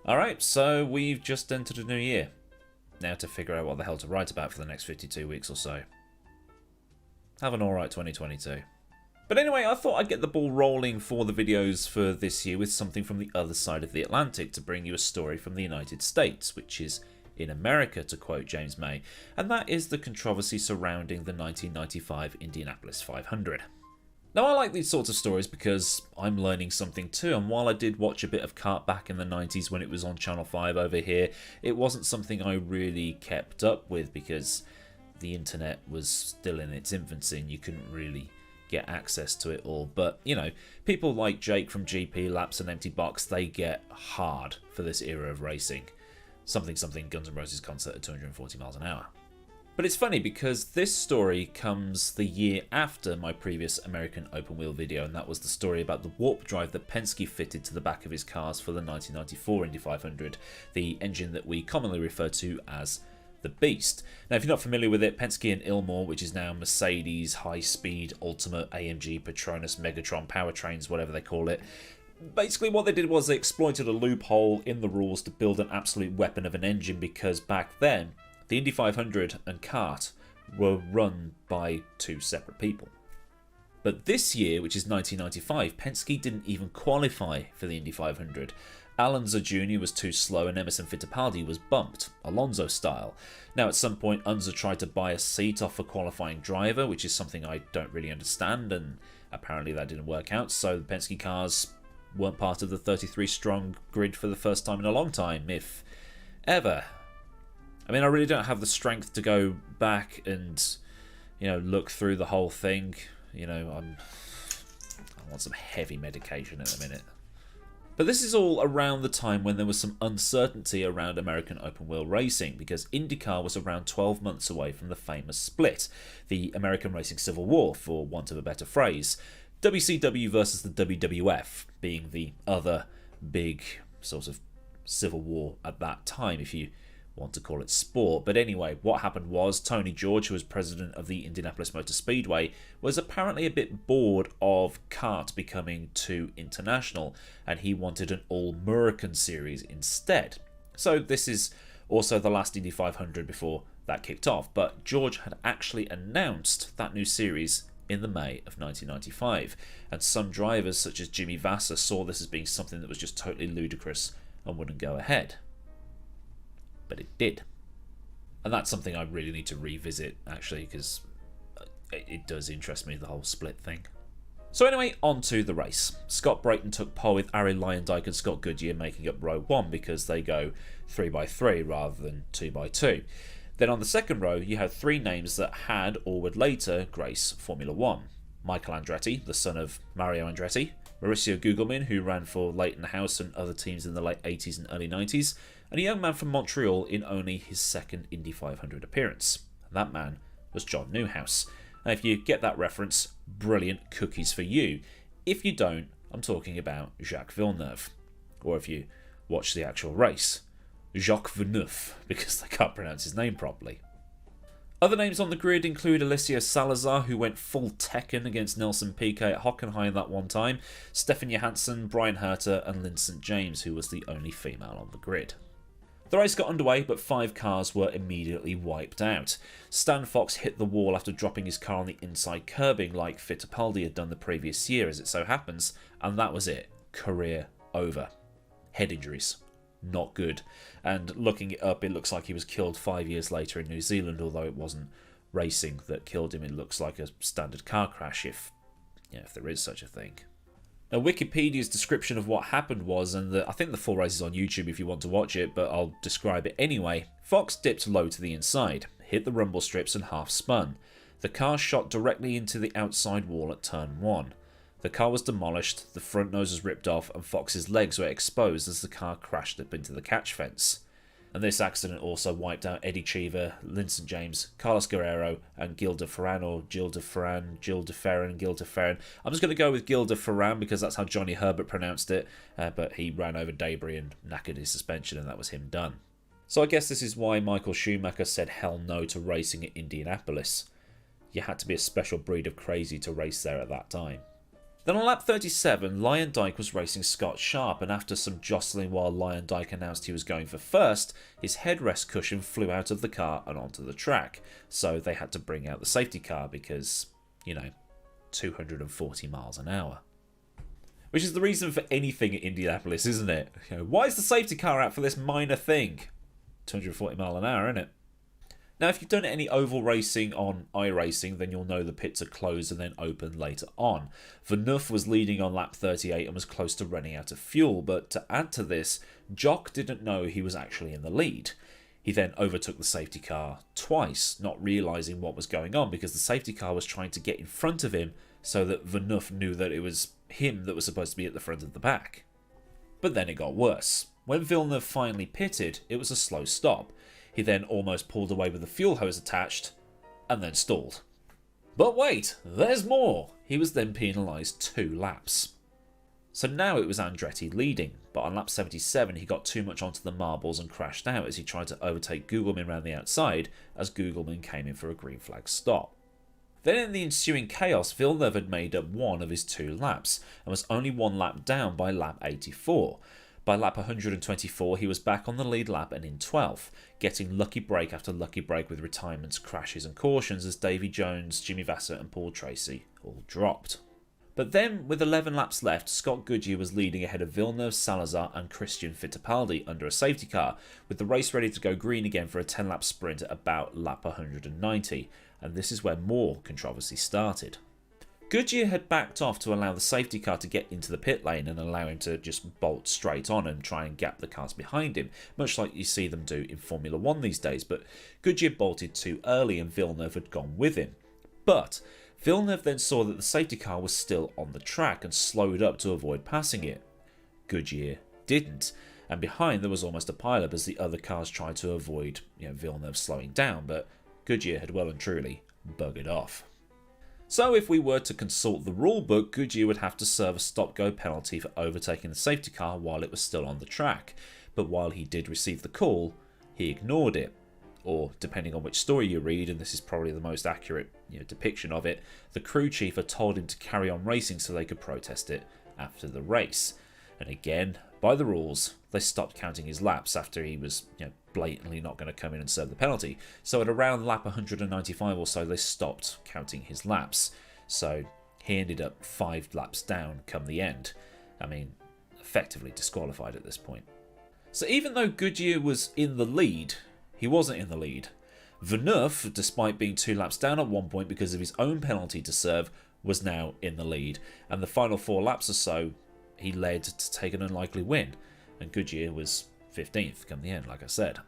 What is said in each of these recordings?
Alright, so we've just entered a new year. Now to figure out what the hell to write about for the next 52 weeks or so. Have an alright 2022. But anyway, I thought I'd get the ball rolling for the videos for this year with something from the other side of the Atlantic to bring you a story from the United States, which is in America, to quote James May, and that is the controversy surrounding the 1995 Indianapolis 500. Now, I like these sorts of stories because I'm learning something too, and while I did watch a bit of kart back in the 90s when it was on Channel 5 over here, it wasn't something I really kept up with because the internet was still in its infancy and you couldn't really get access to it all. But, you know, people like Jake from GP Laps and Empty Box, they get hard for this era of racing. Something Guns N' Roses concert at 240 miles an hour. But it's funny because this story comes the year after my previous American open wheel video, and that was the story about the warp drive that Penske fitted to the back of his cars for the 1994 Indy 500, the engine that we commonly refer to as the Beast. Now, if you're not familiar with it, Penske and Ilmor, which is now Mercedes high-speed Ultimate AMG Petronas Megatron powertrains, whatever they call it, basically what they did was they exploited a loophole in the rules to build an absolute weapon of an engine, because back then the Indy 500 and kart were run by two separate people. But this year, which is 1995, Penske didn't even qualify for the Indy 500. Alonso Jr. was too slow and Emerson Fittipaldi was bumped, Alonso style. Now at some point Unser tried to buy a seat off a qualifying driver, which is something I don't really understand, and apparently that didn't work out, so the Penske cars weren't part of the 33 strong grid for the first time in a long time, if ever. I mean, I really don't have the strength to go back and, you know, look through the whole thing. You know, I want some heavy medication in a minute. But this is all around the time when there was some uncertainty around American open wheel racing, because IndyCar was around 12 months away from the famous split, the American Racing Civil War, for want of a better phrase. WCW versus the WWF being the other big sort of civil war at that time, if you want to call it sport. But anyway, what happened was Tony George, who was president of the Indianapolis Motor Speedway, was apparently a bit bored of kart becoming too international, and he wanted an all-American series instead. So this is also the last Indy 500 before that kicked off, but George had actually announced that new series in the May of 1995, and some drivers such as Jimmy Vasser saw this as being something that was just totally ludicrous and wouldn't go ahead. But it did. And that's something I really need to revisit, actually, because it does interest me, the whole split thing. So anyway, on to the race. Scott Brayton took pole with Arie Luyendyk and Scott Goodyear making up row 1, because they go 3x3 rather than 2x2. Then on the second row, you had three names that had or would later grace Formula 1. Michael Andretti, the son of Mario Andretti, Mauricio Gugelmin, who ran for Leighton House and other teams in the late 80s and early 90s, and a young man from Montreal in only his second Indy 500 appearance. And that man was John Newhouse. Now, if you get that reference, brilliant cookies for you. If you don't, I'm talking about Jacques Villeneuve. Or if you watch the actual race, Jacques Villeneuve, because they can't pronounce his name properly. Other names on the grid include Alessio Salazar, who went full Tekken against Nelson Piquet at Hockenheim that one time, Stefan Johansson, Brian Herter, and Lynn St. James, who was the only female on the grid. The race got underway, but 5 cars were immediately wiped out. Stan Fox hit the wall after dropping his car on the inside curbing like Fittipaldi had done the previous year, as it so happens, and that was it. Career over. Head injuries. Not good. And looking it up, it looks like he was killed 5 years later in New Zealand, although it wasn't racing that killed him. It looks like a standard car crash, if there is such a thing. Now, Wikipedia's description of what happened was, and I think the full race is on YouTube if you want to watch it, but I'll describe it anyway. Fox dipped low to the inside, hit the rumble strips and half spun. The car shot directly into the outside wall at turn 1. The car was demolished, the front nose was ripped off, and Fox's legs were exposed as the car crashed up into the catch fence. And this accident also wiped out Eddie Cheever, Lynn St. James, Carlos Guerrero, and Gil de Ferran, or Gil de Ferran. I'm just going to go with Gil de Ferran because that's how Johnny Herbert pronounced it, but he ran over debris and knackered his suspension, and that was him done. So I guess this is why Michael Schumacher said hell no to racing at Indianapolis. You had to be a special breed of crazy to race there at that time. Then on lap 37, Lyondike was racing Scott Sharp, and after some jostling while Lyondike announced he was going for first, his headrest cushion flew out of the car and onto the track. So they had to bring out the safety car because, 240 miles an hour. Which is the reason for anything at Indianapolis, isn't it? Why is the safety car out for this minor thing? 240 mile an hour, isn't it? Now, if you've done any oval racing on iRacing, then you'll know the pits are closed and then open later on. Villeneuve was leading on lap 38 and was close to running out of fuel, but to add to this, Jock didn't know he was actually in the lead. He then overtook the safety car twice, not realising what was going on because the safety car was trying to get in front of him so that Villeneuve knew that it was him that was supposed to be at the front of the pack. But then it got worse. When Villeneuve finally pitted, it was a slow stop. He then almost pulled away with the fuel hose attached, and then stalled. But wait, there's more! He was then penalised 2 laps. So now it was Andretti leading, but on lap 77 he got too much onto the marbles and crashed out as he tried to overtake Gugelmin around the outside as Gugelmin came in for a green flag stop. Then in the ensuing chaos, Villeneuve had made up 1 of his 2 laps and was only 1 lap down by lap 84. By lap 124 he was back on the lead lap and in 12th, getting lucky break after lucky break with retirements, crashes and cautions as Davy Jones, Jimmy Vasser and Paul Tracy all dropped. But then, with 11 laps left, Scott Goodyear was leading ahead of Villeneuve, Salazar and Christian Fittipaldi under a safety car, with the race ready to go green again for a 10-lap sprint at about lap 190, and this is where more controversy started. Goodyear had backed off to allow the safety car to get into the pit lane and allow him to just bolt straight on and try and gap the cars behind him, much like you see them do in Formula 1 these days, but Goodyear bolted too early and Villeneuve had gone with him. But Villeneuve then saw that the safety car was still on the track and slowed up to avoid passing it. Goodyear didn't, and behind there was almost a pile-up as the other cars tried to avoid Villeneuve slowing down, but Goodyear had well and truly buggered off. So if we were to consult the rule book, Goodyear would have to serve a stop-go penalty for overtaking the safety car while it was still on the track, but while he did receive the call, he ignored it. Or, depending on which story you read, and this is probably the most accurate depiction of it, the crew chief had told him to carry on racing so they could protest it after the race. And again, by the rules, they stopped counting his laps after he was blatantly not going to come in and serve the penalty. So at around lap 195 or so, they stopped counting his laps. So he ended up 5 laps down come the end. I mean, effectively disqualified at this point. So even though Goodyear was in the lead, he wasn't in the lead. Villeneuve, despite being 2 laps down at one point because of his own penalty to serve, was now in the lead. And the final 4 laps or so, he led to take an unlikely win. And Goodyear was 15th come the end, like I said.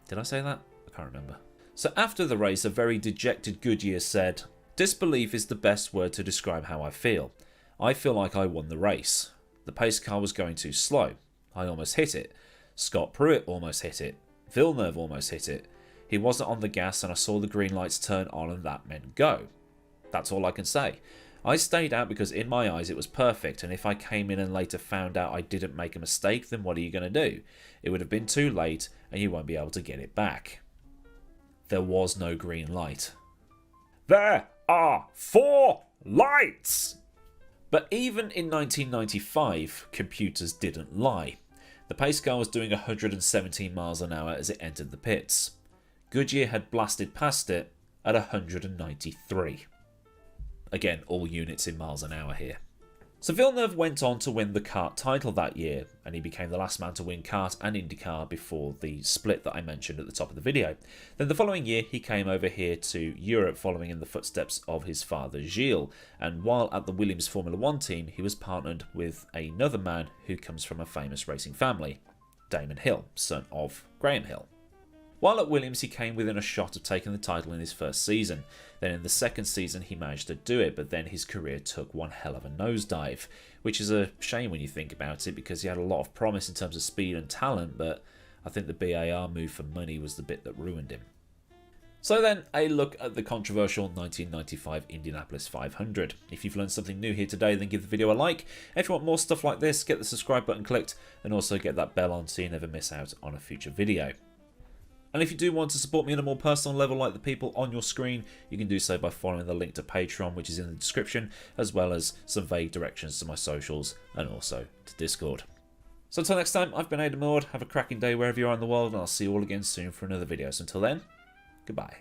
Did I say that? I can't remember. So after the race, a very dejected Goodyear said, "Disbelief is the best word to describe how I feel. I feel like I won the race. The pace car was going too slow. I almost hit it. Scott Pruitt almost hit it. Villeneuve almost hit it. He wasn't on the gas and I saw the green lights turn on and that meant go. That's all I can say. I stayed out because in my eyes it was perfect, and if I came in and later found out I didn't make a mistake, then what are you going to do? It would have been too late and you won't be able to get it back." There was no green light. There are 4 lights! But even in 1995, computers didn't lie. The pace car was doing 117 miles an hour as it entered the pits. Goodyear had blasted past it at 193. Again, all units in miles an hour here. So Villeneuve went on to win the kart title that year, and he became the last man to win kart and IndyCar before the split that I mentioned at the top of the video. Then the following year he came over here to Europe following in the footsteps of his father Gilles, and while at the Williams Formula 1 team he was partnered with another man who comes from a famous racing family, Damon Hill, son of Graham Hill. While at Williams he came within a shot of taking the title in his first season. Then in the second season he managed to do it, but then his career took one hell of a nosedive, which is a shame when you think about it because he had a lot of promise in terms of speed and talent, but I think the BAR move for money was the bit that ruined him. So then, a look at the controversial 1995 Indianapolis 500. If you've learned something new here today, then give the video a like. If you want more stuff like this, get the subscribe button clicked and also get that bell on so you never miss out on a future video. And if you do want to support me on a more personal level like the people on your screen, you can do so by following the link to Patreon, which is in the description, as well as some vague directions to my socials and also to Discord. So until next time, I've been AdmiralLaWind. Have a cracking day wherever you are in the world, and I'll see you all again soon for another video. So until then, goodbye.